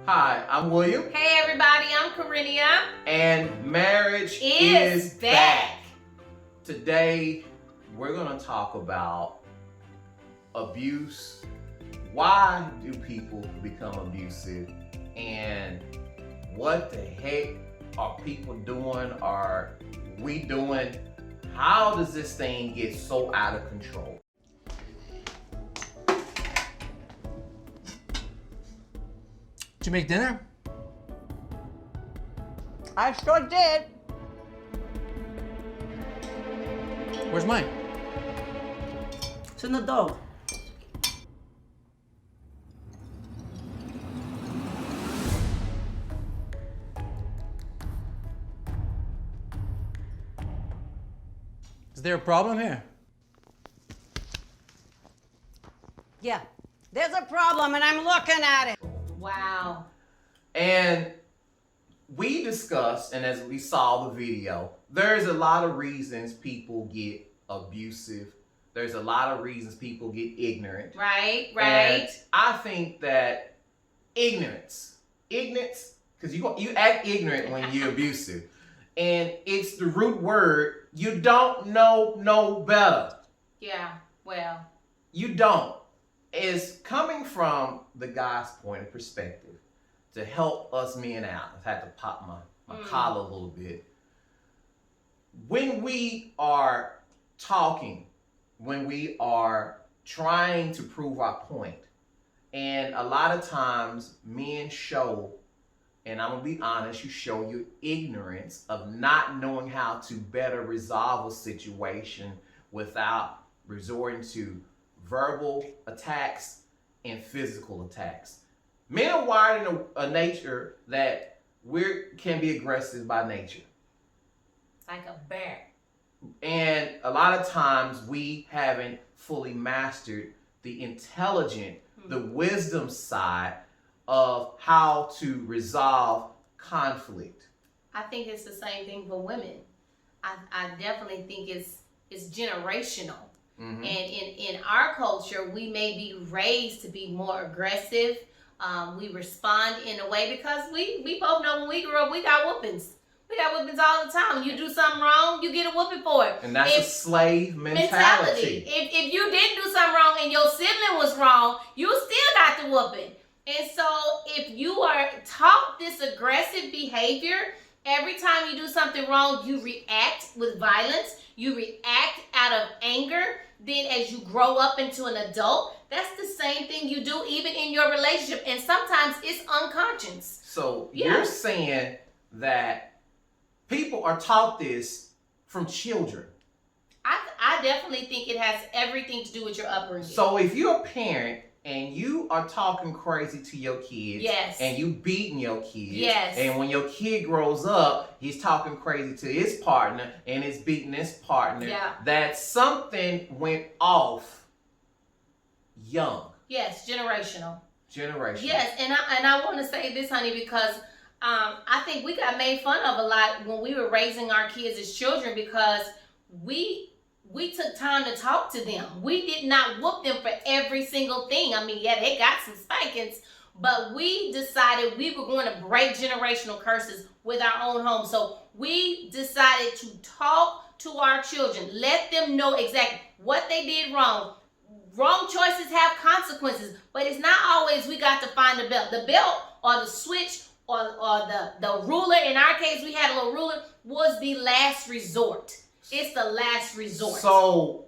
Hi, I'm William. Hey everybody, I'm Carinia. And marriage is back. Today, we're going to talk about abuse. Why do people become abusive? And what the heck are people doing? Are we doing? How does this thing get so out of control? Did you make dinner? I sure did. Where's mine? It's in the dough. Is there a problem here? Yeah, there's a problem and I'm looking at it. Wow. And we discussed, and as we saw the video, there's a lot of reasons people get abusive. There's a lot of reasons people get ignorant. Right. And I think that ignorance, because you act ignorant when you're abusive. And it's the root word, you don't know no better. Yeah, well. You don't. It's coming from the guy's point of perspective to help us men out. I've had to pop my collar a little bit. When we are talking, when we are trying to prove our point, and a lot of times men show, and I'm gonna be honest, you show your ignorance of not knowing how to better resolve a situation without resorting to verbal attacks and physical attacks. Men are wired in a nature that we can be aggressive by nature. Like a bear. And a lot of times we haven't fully mastered the intelligent, the wisdom side of how to resolve conflict. I think it's the same thing for women. I definitely think it's generational. Mm-hmm. And in our culture, we may be raised to be more aggressive. We respond in a way because we both know when we grew up, we got whoopings. We got whoopings all the time. You do something wrong, you get a whooping for it. And that's a slave mentality. If you didn't do something wrong and your sibling was wrong, you still got the whooping. And so if you are taught this aggressive behavior, every time you do something wrong, you react with violence. You react out of anger. Then as you grow up into an adult, that's the same thing you do even in your relationship. And sometimes it's unconscious. So you're saying that people are taught this from children. I definitely think it has everything to do with your upbringing. So if you're a parent and you are talking crazy to your kids, yes, and you beating your kids, yes, and when your kid grows up, he's talking crazy to his partner and is beating his partner, that something went off young. Yes, generational. Yes, and I want to say this, honey, because I think we got made fun of a lot when we were raising our kids as children because we took time to talk to them. We did not whoop them for every single thing. I mean, yeah, they got some spankings, but we decided we were going to break generational curses with our own home. So we decided to talk to our children, let them know exactly what they did wrong. Wrong choices have consequences, but it's not always we got to find the belt. The belt or the switch or the ruler, in our case, we had a little ruler, was the last resort. It's the last resort. So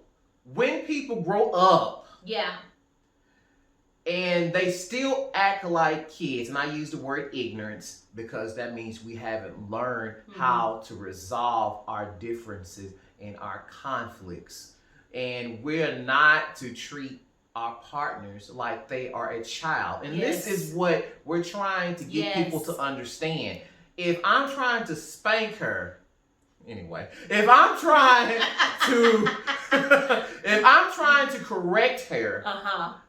when people grow up, and they still act like kids, and I use the word ignorance because that means we haven't learned how to resolve our differences and our conflicts. And we're not to treat our partners like they are a child. And this is what we're trying to get people to understand. If I'm trying to spank her, anyway, if I'm trying to correct her,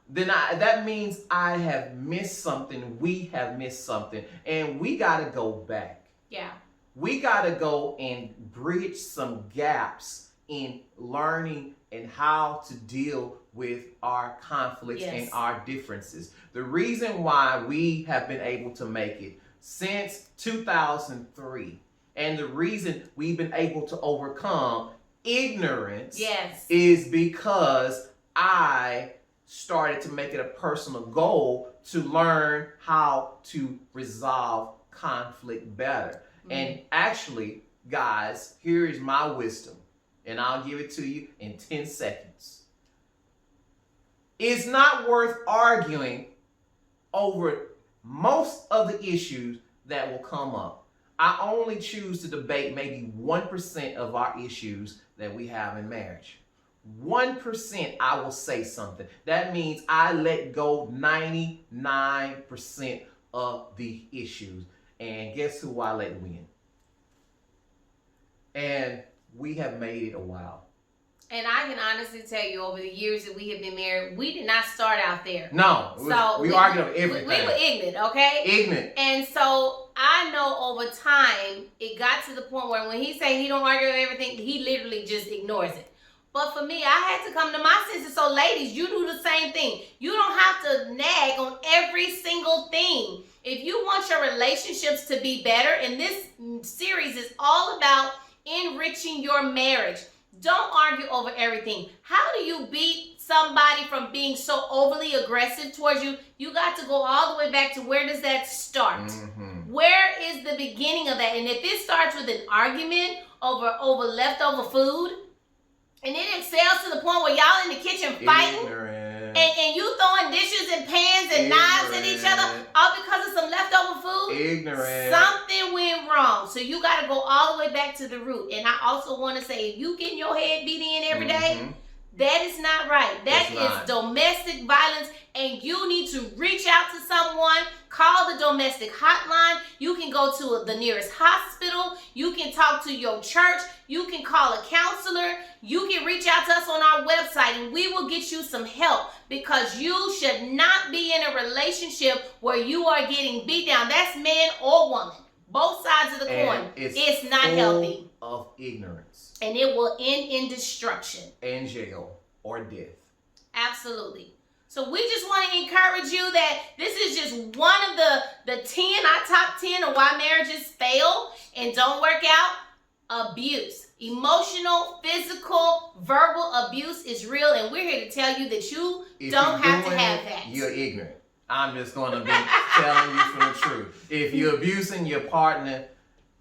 then that means I have missed something. We have missed something, and we got to go back. Yeah, we got to go and bridge some gaps in learning and how to deal with our conflicts Yes. and our differences. The reason why we have been able to make it since 2003, and the reason we've been able to overcome ignorance Yes. is because I started to make it a personal goal to learn how to resolve conflict better. And actually, guys, here is my wisdom, and I'll give it to you in 10 seconds. It's not worth arguing over most of the issues that will come up. I only choose to debate maybe 1% of our issues that we have in marriage. 1% I will say something. That means I let go 99% of the issues. And guess who I let win? And we have made it a while. And I can honestly tell you, over the years that we have been married, we did not start out there. No, we argued over everything. We were ignorant, okay? Ignorant. And so I know over time, it got to the point where when he say he don't argue over everything, he literally just ignores it. But for me, I had to come to my senses. So ladies, you do the same thing. You don't have to nag on every single thing. If you want your relationships to be better, and this series is all about enriching your marriage. Don't argue over everything. How do you beat somebody from being so overly aggressive towards you? You got to go all the way back to, where does that start? Mm-hmm. Where is the beginning of that? And if it starts with an argument over leftover food, and it excels to the point where y'all in the kitchen fighting, and you throwing dishes and pans and knives at each other, all because of some leftover food, something went wrong. So you got to go all the way back to the root. And I also want to say, if you getting your head beat in every day, that is not right. That is domestic violence, and you need to reach out to someone. Call the domestic hotline. You can go to the nearest hospital. You can talk to your church. You can call a counselor. You can reach out to us on our website, and we will get you some help, because you should not be in a relationship where you are getting beat down. That's man or woman. Both sides of the coin. It's not healthy. Of ignorance. And it will end in destruction. And jail or death. Absolutely. So we just want to encourage you that this is just one of the 10, our top 10 of why marriages fail and don't work out. Abuse. Emotional, physical, verbal abuse is real, and we're here to tell you that you don't have to have that. You're ignorant. I'm just going to be telling you from the truth. If you're abusing your partner,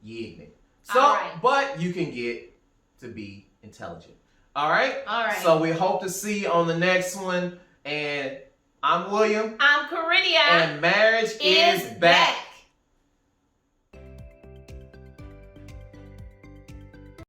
you're ignorant. So, but you can get to be intelligent. All right? All right. So we hope to see you on the next one. And I'm William. I'm Carinia. And marriage is back.